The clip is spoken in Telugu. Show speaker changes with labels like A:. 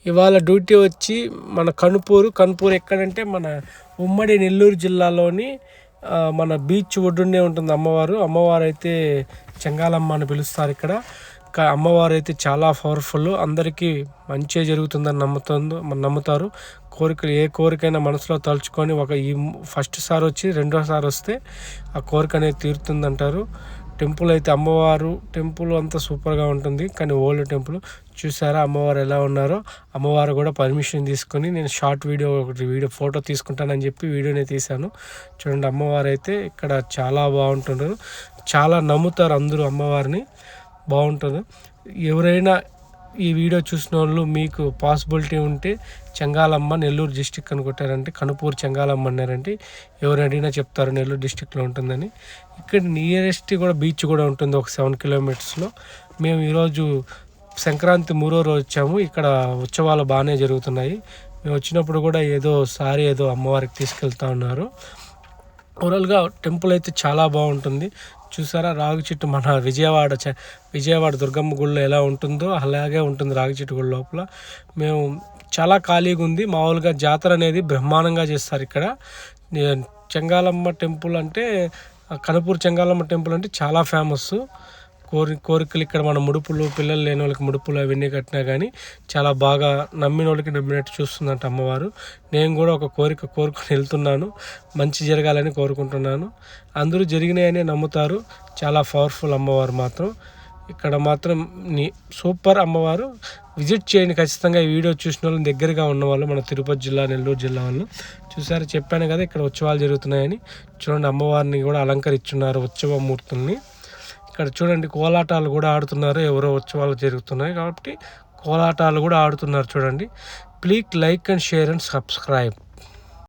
A: ఇవాళ డ్యూటీ వచ్చి మన కనుపూరు ఎక్కడంటే మన ఉమ్మడి నెల్లూరు జిల్లాలోని మన బీచ్ ఒడ్డునే ఉంటుంది అమ్మవారు అయితే చెంగాలమ్మ అని పిలుస్తారు ఇక్కడ. అమ్మవారు అయితే చాలా పవర్ఫుల్, అందరికీ మంచిగా జరుగుతుందని నమ్ముతారు. కోరికలు ఏ కోరికైనా మనసులో తలుచుకొని ఈ ఫస్ట్ సారి వచ్చి రెండోసారి వస్తే ఆ కోరిక అనేది తీరుతుందంటారు. టెంపుల్ అయితే టెంపుల్ అంతా సూపర్గా ఉంటుంది, కానీ ఓల్డ్ టెంపుల్. చూసారా అమ్మవారు ఎలా ఉన్నారో? అమ్మవారు కూడా పర్మిషన్ తీసుకొని నేను షార్ట్ వీడియో ఫోటో తీసుకుంటానని చెప్పి వీడియోనే తీశాను. చూడండి అమ్మవారు అయితే ఇక్కడ చాలా బాగుంటున్నారు, చాలా నమ్ముతారు అందరూ అమ్మవారిని. బాగుంటుంది. ఎవరైనా ఈ వీడియో చూసిన వాళ్ళు మీకు పాసిబిలిటీ ఉంటే చెంగాలమ్మ నెల్లూరు డిస్టిక్ అని కొట్టారంటే కనుపూరు చెంగాలమ్మ అన్నారంటే ఎవరు అడిగినా చెప్తారు నెల్లూరు డిస్టిక్లో ఉంటుందని. ఇక్కడ నియరెస్ట్ కూడా బీచ్ కూడా ఉంటుంది ఒక 7 కిలోమీటర్స్లో. మేము ఈరోజు సంక్రాంతి 3వ రోజు వచ్చాము. ఇక్కడ ఉత్సవాలు బాగానే జరుగుతున్నాయి. మేము వచ్చినప్పుడు కూడా ఏదో అమ్మవారికి తీసుకెళ్తా ఉన్నారు. ఓవరాల్గా టెంపుల్ అయితే చాలా బాగుంటుంది. చూసారా రాగి చెట్టు మన విజయవాడ దుర్గమ్మ గుడిలో ఎలా ఉంటుందో అలాగే ఉంటుంది రాగి చెట్టు గుడి లోపల. మేము చాలా ఖాళీగా ఉంది. మామూలుగా జాతర అనేది బ్రహ్మాండంగా చేస్తారు ఇక్కడ. చెంగాలమ్మ టెంపుల్ అంటే కనుపూరు చెంగాలమ్మ టెంపుల్ అంటే చాలా ఫేమస్. కోరికలు ఇక్కడ మన ముడుపులు, పిల్లలు లేని వాళ్ళకి ముడుపులు అవన్నీ కట్టినా కానీ చాలా బాగా నమ్మిన వాళ్ళకి నమ్మినట్టు చూస్తుందంట అమ్మవారు. నేను కూడా ఒక కోరుకొని వెళ్తున్నాను, మంచి జరగాలని కోరుకుంటున్నాను. అందరూ జరిగినాయని నమ్ముతారు. చాలా పవర్ఫుల్ అమ్మవారు మాత్రం. ఇక్కడ మాత్రం సూపర్ అమ్మవారు. విజిట్ చేయండి ఖచ్చితంగా. ఈ వీడియో చూసిన వాళ్ళు దగ్గరగా ఉన్నవాళ్ళు మన తిరుపతి జిల్లా, నెల్లూరు జిల్లా వాళ్ళు. చూసారు, చెప్పాను కదా ఇక్కడ ఉత్సవాలు జరుగుతున్నాయని. చూడండి అమ్మవారిని కూడా అలంకరించున్నారు, ఉత్సవ మూర్తుల్ని. ఇక్కడ చూడండి కోలాటాలు కూడా ఆడుతున్నారు. ఎవరో ఉత్సవాలు జరుగుతున్నాయి కాబట్టి కోలాటాలు కూడా ఆడుతున్నారు చూడండి. Please like and share and subscribe.